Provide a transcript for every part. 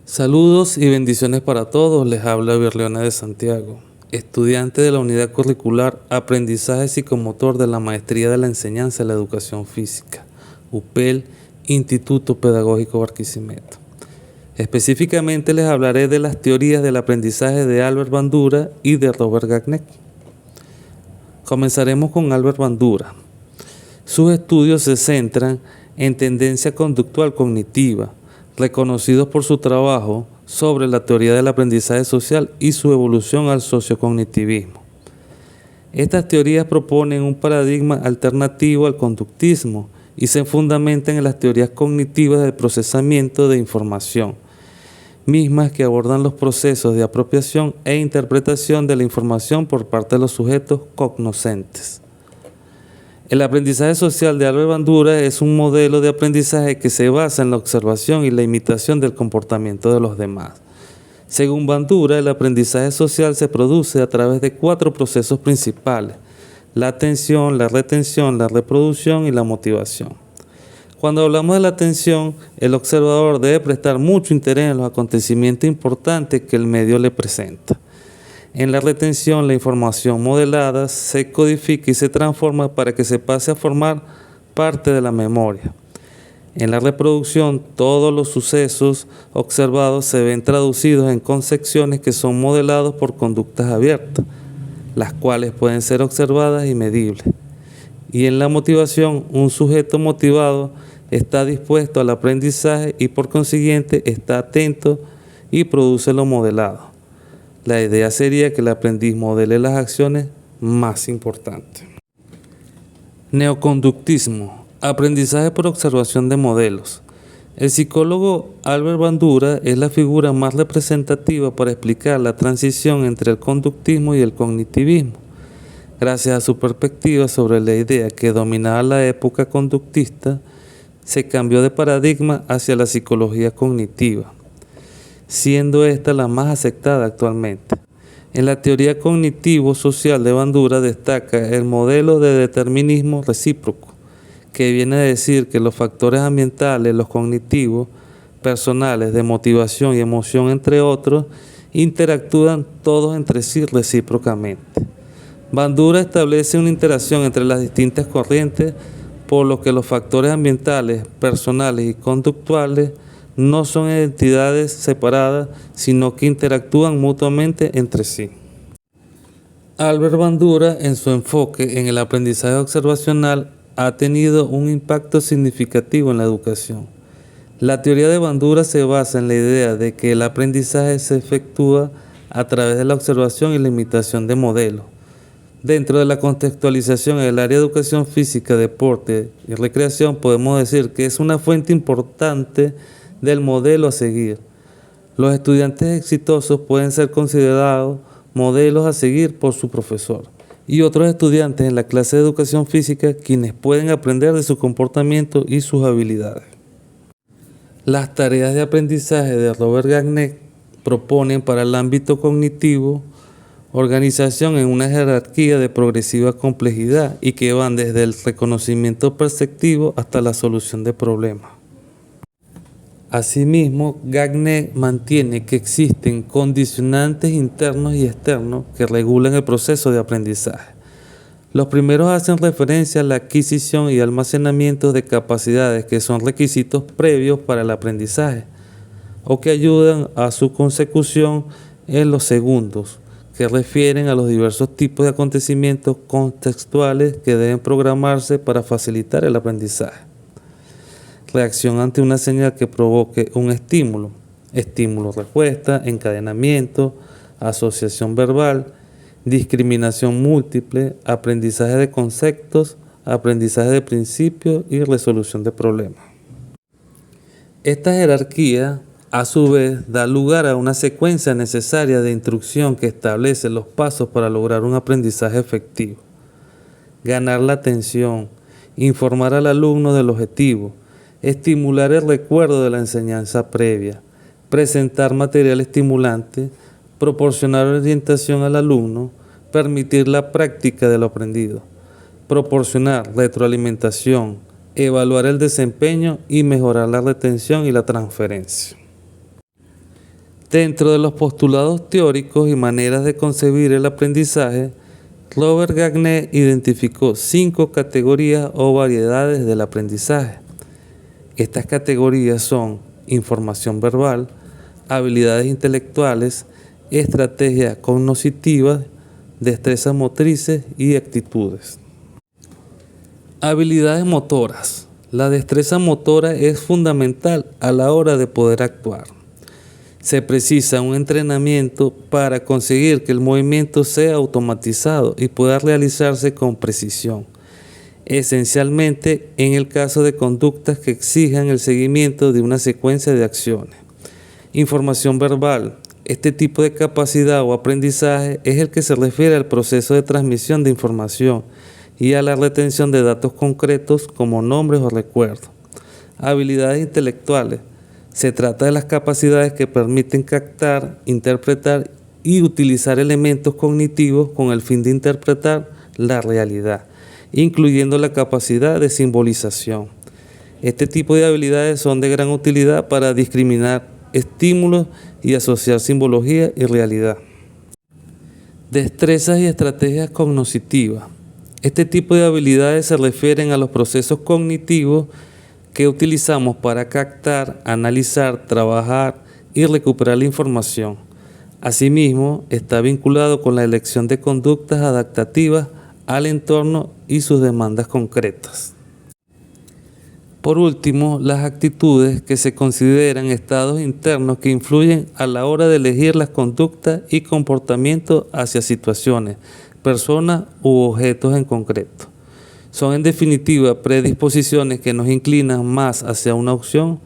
Saludos y bendiciones para todos. Les habla Berleona de Santiago, estudiante de la unidad curricular Aprendizaje Psicomotor de la Maestría de la Enseñanza de la Educación Física, UPEL, Instituto Pedagógico Barquisimeto. Específicamente les hablaré de las teorías del aprendizaje de Albert Bandura y de Robert Gagné. Comenzaremos con Albert Bandura. Sus estudios se centran en tendencia conductual cognitiva, reconocidos por su trabajo sobre la teoría del aprendizaje social y su evolución al sociocognitivismo. Estas teorías proponen un paradigma alternativo al conductismo y se fundamentan en las teorías cognitivas del procesamiento de información, mismas que abordan los procesos de apropiación e interpretación de la información por parte de los sujetos cognoscentes. El aprendizaje social de Albert Bandura es un modelo de aprendizaje que se basa en la observación y la imitación del comportamiento de los demás. Según Bandura, el aprendizaje social se produce a través de 4 procesos principales: la atención, la retención, la reproducción y la motivación. Cuando hablamos de la atención, el observador debe prestar mucho interés en los acontecimientos importantes que el medio le presenta. En la retención, la información modelada se codifica y se transforma para que se pase a formar parte de la memoria. En la reproducción, todos los sucesos observados se ven traducidos en concepciones que son modelados por conductas abiertas, las cuales pueden ser observadas y medibles. Y en la motivación, un sujeto motivado está dispuesto al aprendizaje y por consiguiente está atento y produce lo modelado. La idea sería que el aprendiz modele las acciones más importantes. Neoconductismo, aprendizaje por observación de modelos. El psicólogo Albert Bandura es la figura más representativa para explicar la transición entre el conductismo y el cognitivismo, gracias a su perspectiva sobre la idea que dominaba la época conductista. Se cambió de paradigma hacia la psicología cognitiva, siendo esta la más aceptada actualmente. En la teoría cognitivo-social de Bandura destaca el modelo de determinismo recíproco, que viene a decir que los factores ambientales, los cognitivos, personales, de motivación y emoción, entre otros, interactúan todos entre sí recíprocamente. Bandura establece una interacción entre las distintas corrientes, por lo que los factores ambientales, personales y conductuales no son entidades separadas, sino que interactúan mutuamente entre sí. Albert Bandura, en su enfoque en el aprendizaje observacional, ha tenido un impacto significativo en la educación. La teoría de Bandura se basa en la idea de que el aprendizaje se efectúa a través de la observación y la imitación de modelos. Dentro de la contextualización en el área de educación física, deporte y recreación, podemos decir que es una fuente importante del modelo a seguir. Los estudiantes exitosos pueden ser considerados modelos a seguir por su profesor y otros estudiantes en la clase de educación física quienes pueden aprender de su comportamiento y sus habilidades. Las tareas de aprendizaje de Robert Gagné proponen para el ámbito cognitivo organización en una jerarquía de progresiva complejidad y que van desde el reconocimiento perceptivo hasta la solución de problemas. Asimismo, Gagné mantiene que existen condicionantes internos y externos que regulan el proceso de aprendizaje. Los primeros hacen referencia a la adquisición y almacenamiento de capacidades que son requisitos previos para el aprendizaje o que ayudan a su consecución en los segundos, que refieren a los diversos tipos de acontecimientos contextuales que deben programarse para facilitar el aprendizaje. Reacción ante una señal que provoque un estímulo, estímulo-respuesta, encadenamiento, asociación verbal, discriminación múltiple, aprendizaje de conceptos, aprendizaje de principios y resolución de problemas. Esta jerarquía, a su vez, da lugar a una secuencia necesaria de instrucción que establece los pasos para lograr un aprendizaje efectivo. Ganar la atención, informar al alumno del objetivo, estimular el recuerdo de la enseñanza previa, presentar material estimulante, proporcionar orientación al alumno, permitir la práctica de lo aprendido, proporcionar retroalimentación, evaluar el desempeño y mejorar la retención y la transferencia. Dentro de los postulados teóricos y maneras de concebir el aprendizaje, Robert Gagné identificó 5 categorías o variedades del aprendizaje. Estas categorías son información verbal, habilidades intelectuales, estrategias cognitivas, destrezas motrices y actitudes. Habilidades motoras. La destreza motora es fundamental a la hora de poder actuar. Se precisa un entrenamiento para conseguir que el movimiento sea automatizado y pueda realizarse con precisión, esencialmente en el caso de conductas que exijan el seguimiento de una secuencia de acciones. Información verbal. Este tipo de capacidad o aprendizaje es el que se refiere al proceso de transmisión de información y a la retención de datos concretos como nombres o recuerdos. Habilidades intelectuales. Se trata de las capacidades que permiten captar, interpretar y utilizar elementos cognitivos con el fin de interpretar la realidad, incluyendo la capacidad de simbolización. Este tipo de habilidades son de gran utilidad para discriminar estímulos y asociar simbología y realidad. Destrezas y estrategias cognitivas. Este tipo de habilidades se refieren a los procesos cognitivos que utilizamos para captar, analizar, trabajar y recuperar la información. Asimismo, está vinculado con la elección de conductas adaptativas al entorno y sus demandas concretas. Por último, las actitudes, que se consideran estados internos que influyen a la hora de elegir las conductas y comportamientos hacia situaciones, personas u objetos en concreto. Son en definitiva predisposiciones que nos inclinan más hacia una opción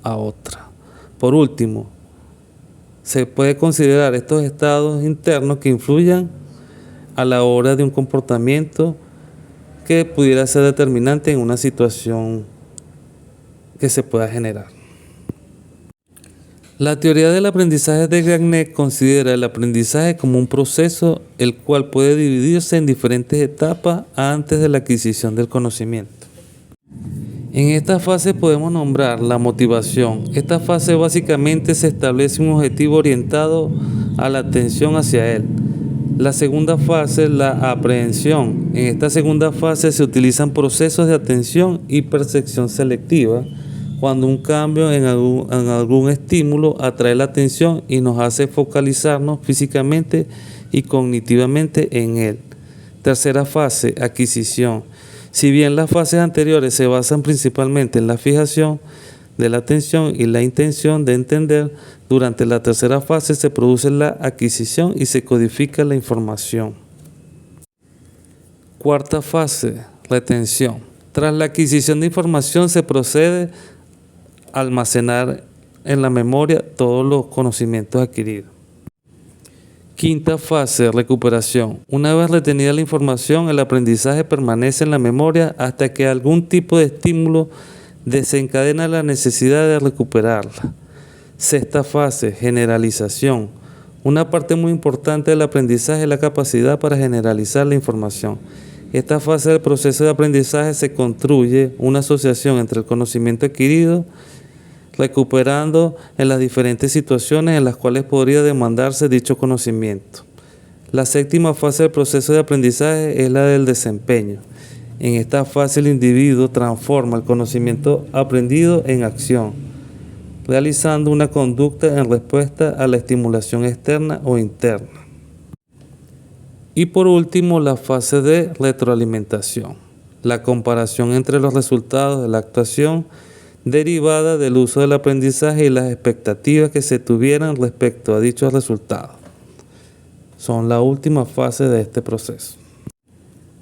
a otra. Por último, se puede considerar estos estados internos que influyan a la hora de un comportamiento que pudiera ser determinante en una situación que se pueda generar. La teoría del aprendizaje de Gagné considera el aprendizaje como un proceso el cual puede dividirse en diferentes etapas antes de la adquisición del conocimiento. En esta fase podemos nombrar la motivación. Esta fase básicamente se establece un objetivo orientado a la atención hacia él. La segunda fase, la aprehensión. En esta segunda fase se utilizan procesos de atención y percepción selectiva, cuando un cambio en algún estímulo atrae la atención y nos hace focalizarnos físicamente y cognitivamente en él. Tercera fase, adquisición. Si bien las fases anteriores se basan principalmente en la fijación de la atención y la intención de entender, durante la tercera fase se produce la adquisición y se codifica la información. Cuarta fase, retención. Tras la adquisición de información se procede a almacenar en la memoria todos los conocimientos adquiridos. Quinta fase, recuperación. Una vez retenida la información, el aprendizaje permanece en la memoria hasta que algún tipo de estímulo desencadena la necesidad de recuperarla. Sexta fase, generalización. Una parte muy importante del aprendizaje es la capacidad para generalizar la información. Esta fase del proceso de aprendizaje se construye una asociación entre el conocimiento adquirido, recuperando en las diferentes situaciones en las cuales podría demandarse dicho conocimiento. La séptima fase del proceso de aprendizaje es la del desempeño. En esta fase el individuo transforma el conocimiento aprendido en acción, realizando una conducta en respuesta a la estimulación externa o interna. Y por último, la fase de retroalimentación, la comparación entre los resultados de la actuación derivada del uso del aprendizaje y las expectativas que se tuvieran respecto a dichos resultados. Son la última fase de este proceso.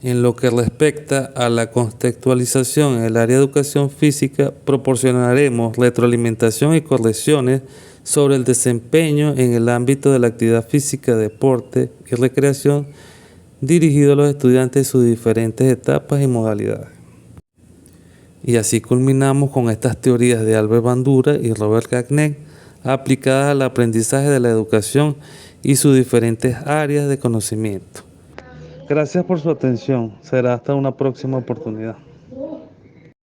En lo que respecta a la contextualización en el área de educación física, proporcionaremos retroalimentación y correcciones sobre el desempeño en el ámbito de la actividad física, deporte y recreación dirigido a los estudiantes en sus diferentes etapas y modalidades. Y así culminamos con estas teorías de Albert Bandura y Robert Gagné aplicadas al aprendizaje de la educación y sus diferentes áreas de conocimiento. Gracias por su atención. Será hasta una próxima oportunidad.